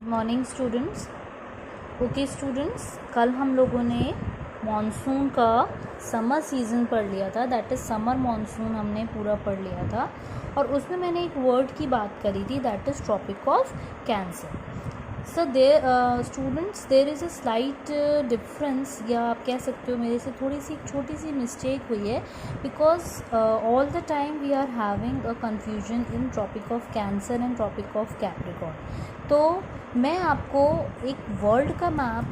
Morning students. Okay students, कल हम लोगों ने मॉनसून का समर सीज़न पढ़ लिया था, दैट इज़ समर मॉनसून हमने पूरा पढ़ लिया था। और उसमें मैंने एक वर्ड की बात करी थी, that is tropic of cancer. So there students, there is a slight difference, या आप कह सकते हो मेरे से थोड़ी सी छोटी सी मिस्टेक हुई है, because all the time we are having a confusion in tropic of cancer and tropic of capricorn. तो मैं आपको एक वर्ल्ड का मैप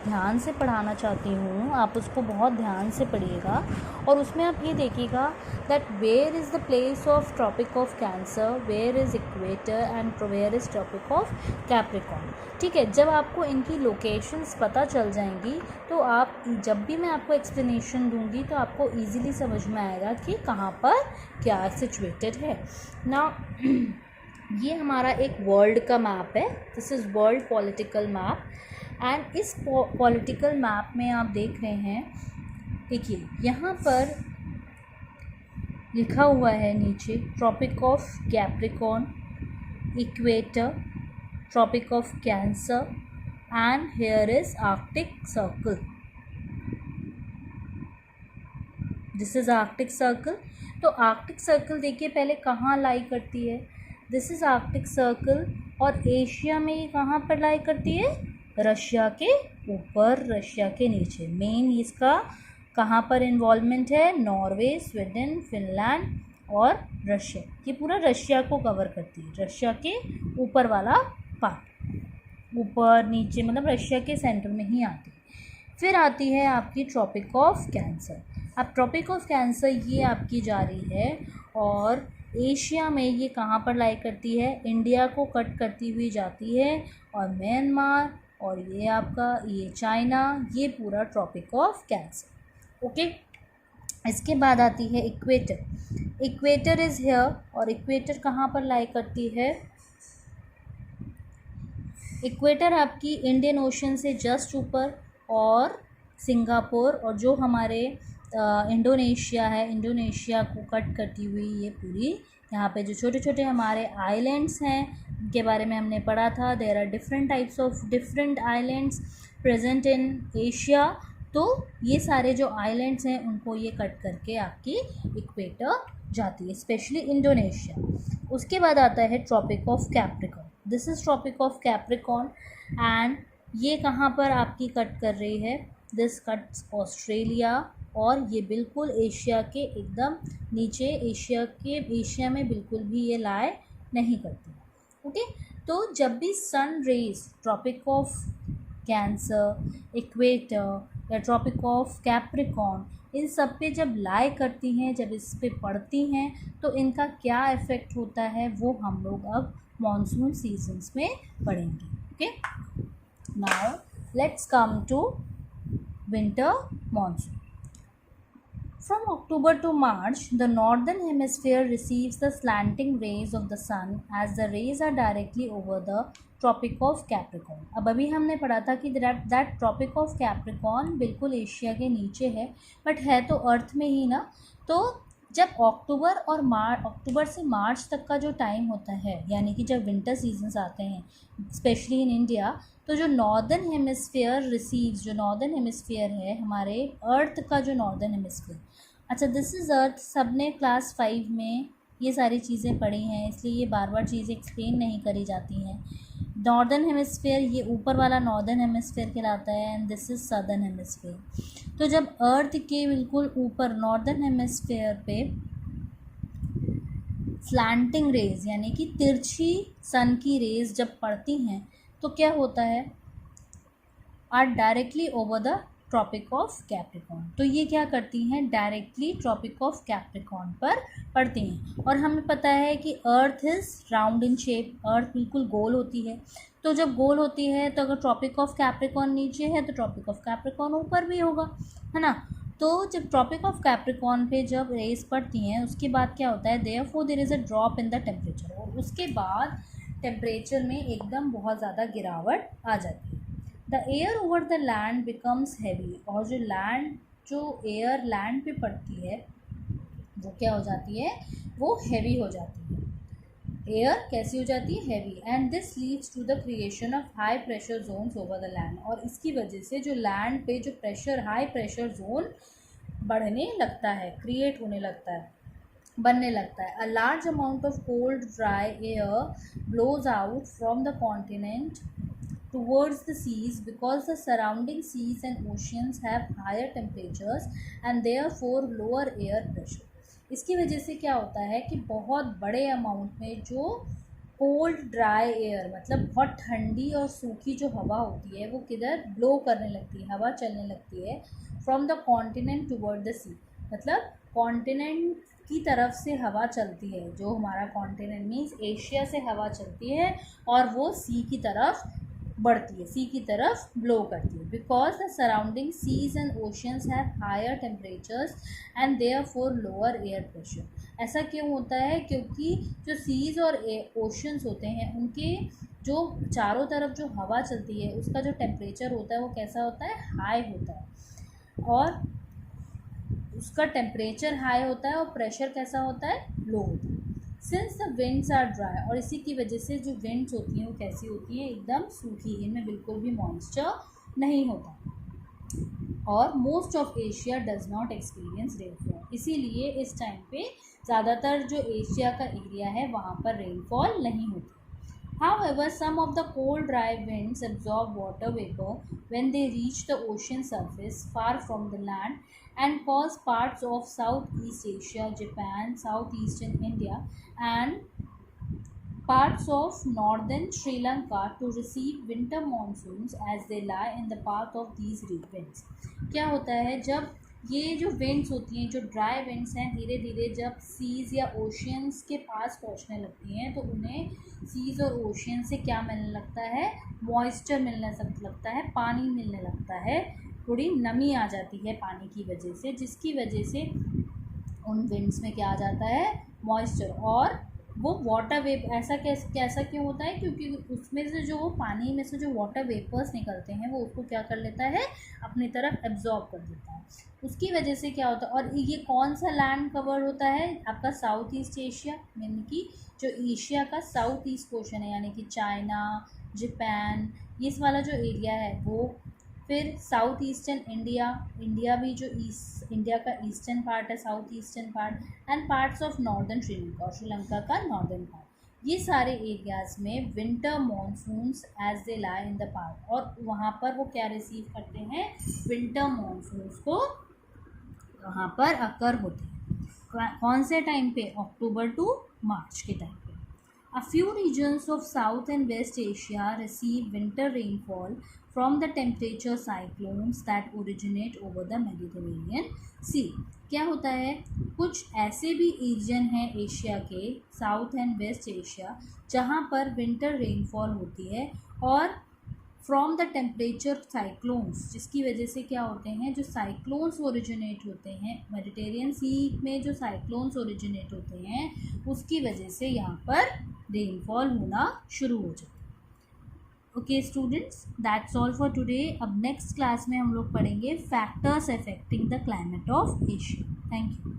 ध्यान से पढ़ाना चाहती हूँ, आप उसको बहुत ध्यान से पढ़िएगा और उसमें आप ये देखिएगा that where is the place of tropic of cancer, where is equator and where is tropic of capricorn. ठीक है, जब आपको इनकी लोकेशंस पता चल जाएंगी तो आप जब भी मैं आपको एक्सप्लेनेशन दूंगी तो आपको इजीली समझ में आएगा कि कहाँ पर क्या सिचुएटेड है ना। ये हमारा एक वर्ल्ड का मैप है, this is world political map. And इस पॉलिटिकल मैप में आप देख रहे हैं, देखिए यहाँ पर लिखा हुआ है नीचे tropic of capricorn, equator, tropic of cancer and here is arctic circle. This is arctic circle. तो आर्कटिक सर्कल देखिए पहले कहाँ लाई करती है, दिस इज़ आर्कटिक सर्कल। और एशिया में ये कहाँ पर लाई करती है, रशिया के ऊपर, रशिया के नीचे। मेन इसका कहाँ पर इन्वॉल्वमेंट है, नॉर्वे, स्वीडन, फिनलैंड और रशिया। ये पूरा रशिया को कवर करती है, रशिया के ऊपर वाला पार्ट, ऊपर नीचे मतलब रशिया के सेंटर में ही आती है। फिर आती है आपकी ट्रॉपिक ऑफ कैंसर। अब ट्रॉपिक ऑफ कैंसर ये आपकी जा रही है और एशिया में ये कहाँ पर लाई करती है, इंडिया को कट करती हुई जाती है और म्यांमार और ये आपका ये चाइना, ये पूरा ट्रॉपिक ऑफ कैंसर। ओके, इसके बाद आती है इक्वेटर। इक्वेटर इज़ हियर और इक्वेटर कहाँ पर लाई करती है, इक्वेटर आपकी इंडियन ओशन से जस्ट ऊपर और सिंगापुर और जो हमारे इंडोनेशिया है, इंडोनेशिया को कट करती हुई ये पूरी, यहाँ पे जो छोटे छोटे हमारे आइलैंड्स हैं उनके बारे में हमने पढ़ा था। There are different types of different islands present in Asia. तो ये सारे जो आइलैंड्स हैं उनको ये कट करके आपकी इक्वेटर जाती है, स्पेशली इंडोनेशिया। उसके बाद आता है tropic of capricorn. This is tropic of capricorn and ये कहाँ पर आपकी कट कर रही है, दिस कट्स ऑस्ट्रेलिया और ये बिल्कुल एशिया के एकदम नीचे, एशिया में बिल्कुल भी ये लाई नहीं करती। ओके, तो जब भी sun rays tropic of cancer, equator या ट्रॉपिक ऑफ कैप्रिकॉर्न, इन सब पे जब लाई करती हैं, जब इस पे पड़ती हैं तो इनका क्या इफ़ेक्ट होता है वो हम लोग अब मॉनसून सीजन्स में पढ़ेंगे। Okay, now let's come to winter monsoon. From October to March, the northern hemisphere receives the slanting rays of the sun as the rays are directly over the tropic of capricorn. अब अभी हमने पढ़ा था कि that tropic of capricorn बिल्कुल Asia के नीचे है, बट है तो अर्थ में ही ना। तो जब अक्टूबर से मार्च तक का जो टाइम होता है, यानी कि जब विंटर सीजन्स आते हैं स्पेशली इन इंडिया, तो जो नॉर्दर्न हेमिस्फीयर रिसीव्स, जो नॉर्दर्न हेमिस्फीयर है हमारे अर्थ का, जो नॉर्दर्न हेमिस्फीयर, अच्छा दिस इज़ अर्थ, सबने क्लास 5 में ये सारी चीज़ें पढ़ी हैं, इसलिए ये बार बार चीज़ें एक्सप्लेन नहीं करी जाती हैं। नॉर्दर्न हेमिस्फीयर ये ऊपर वाला नॉर्दर्न हेमिस्फीयर कहलाता है and this is southern hemisphere. तो जब अर्थ के बिल्कुल ऊपर नॉर्दर्न हेमिस्फीयर पे स्लैंटिंग रेज यानी कि तिरछी सन की रेज जब पड़ती हैं तो क्या होता है, are directly over the tropic of capricorn. तो ये क्या करती हैं, डायरेक्टली ट्रॉपिक ऑफ कैप्रिकॉर्न पर पड़ती हैं। और हमें पता है कि earth is round in shape, earth बिल्कुल गोल होती है। तो जब गोल होती है तो अगर ट्रॉपिक ऑफ कैप्रिकॉर्न नीचे है तो ट्रॉपिक ऑफ कैप्रिकॉर्न ऊपर भी होगा, है ना। तो जब ट्रॉपिक ऑफ कैप्रिकॉर्न पे जब रेस पड़ती हैं उसके बाद क्या होता है, therefore there is a drop in the temperature, और उसके बाद टेम्परेचर में एकदम बहुत ज़्यादा गिरावट आ जाती है। The air over the land becomes heavy, और जो एयर लैंड पे पड़ती है वो क्या हो जाती है, वो हैवी हो जाती है। एयर कैसी हो जाती है, heavy, and this leads to the creation of high pressure zones over the land, और इसकी वजह से जो लैंड पे जो प्रेशर, हाई प्रेशर जोन बढ़ने लगता है, क्रिएट होने लगता है, बनने लगता है. A large amount of cold dry air blows out from the continent towards the seas because the surrounding seas and oceans have higher temperatures and therefore lower air pressure. इसकी वजह से क्या होता है कि बहुत बड़े अमाउंट में जो कोल्ड ड्राई एयर, मतलब बहुत ठंडी और सूखी जो हवा होती है, वो किधर ब्लो करने लगती है, हवा चलने लगती है, from the continent toward the sea, मतलब कॉन्टिनेंट की तरफ से हवा चलती है, जो हमारा कॉन्टिनेंट मीन्स एशिया से हवा चलती है और वो सी की तरफ बढ़ती है, सी की तरफ ब्लो करती है. Because the surrounding seas and oceans have higher temperatures and therefore lower air pressure. ऐसा क्यों होता है? क्योंकि जो सीज और ओशंस होते हैं उनके जो चारों तरफ जो हवा चलती है उसका जो टेम्परेचर होता है वो कैसा होता है? हाई होता है, और उसका टेम्परेचर हाई होता है और प्रेशर कैसा होता है? लो होता है. Since the winds are dry, और इसी की वजह से जो विंड्स होती हैं वो कैसी होती हैं? एकदम सूखी, इनमें बिल्कुल भी मॉइस्चर नहीं होता. और most of Asia does not experience rainfall, इसीलिए इस टाइम पे ज़्यादातर जो एशिया का एरिया है वहाँ पर रेनफॉल नहीं होती. However, some of the cold dry winds absorb water vapor when they reach the ocean surface far from the land and cause parts of Southeast Asia, Japan, southeastern India and parts of northern Sri Lanka to receive winter monsoons as they lie in the path of these winds. क्या होता है? जब ये जो winds होती हैं, जो dry winds हैं, धीरे धीरे जब सीज़ या ओशियंस के पास पहुंचने लगती हैं तो उन्हें सीज़ और ओशियन से क्या मिलने लगता है? मॉइस्चर मिलने लगता है, पानी मिलने लगता है, थोड़ी नमी आ जाती है पानी की वजह से, जिसकी वजह से उन विंड्स में क्या आ जाता है? मॉइस्चर, और वो वाटर वेप. ऐसा कैसा क्यों होता है? क्योंकि उसमें से जो पानी में से जो वाटर वेपर्स निकलते हैं वो उसको क्या कर लेता है? अपनी तरफ एब्जॉर्ब कर देता है. उसकी वजह से क्या होता है? और ये कौन सा लैंड कवर होता है? आपका साउथ ईस्ट एशिया, यानी कि जो एशिया का साउथ ईस्ट पोर्शन है, यानी कि चाइना, जापान, ये वाला जो एरिया है वो. फिर साउथ ईस्टर्न इंडिया, इंडिया भी जो इंडिया का ईस्टर्न पार्ट है, south eastern part, and parts of northern Sri Lanka, और श्रीलंका का नॉर्दर्न पार्ट. ये सारे एरियाज़ में winter monsoons as they lie in the part, और वहाँ पर वो क्या रिसीव करते हैं? विंटर मॉनसून्स को वहाँ पर अकर होते हैं. कौन से टाइम पे? अक्टूबर टू मार्च के टाइम पे. A few regions of South and West Asia receive winter rainfall from the temperature cyclones that originate over the Mediterranean Sea. क्या होता है? कुछ ऐसे भी रीजन हैं एशिया के, साउथ एंड वेस्ट एशिया, जहाँ पर विंटर रेनफॉल होती है, और फ्रॉम द टेम्परेचर साइक्लोन्स, जिसकी वजह से क्या होते हैं? जो साइक्लोन्स ओरिजिनेट होते हैं मेडिटेरियन सी में, जो साइक्लोन्स ओरिजिनेट होते हैं उसकी वजह से यहाँ पर रेनफॉल होना शुरू हो जाता है. Okay students, that's all for today. अब नेक्स्ट क्लास में हम लोग पढ़ेंगे factors affecting the climate of Asia. Thank you.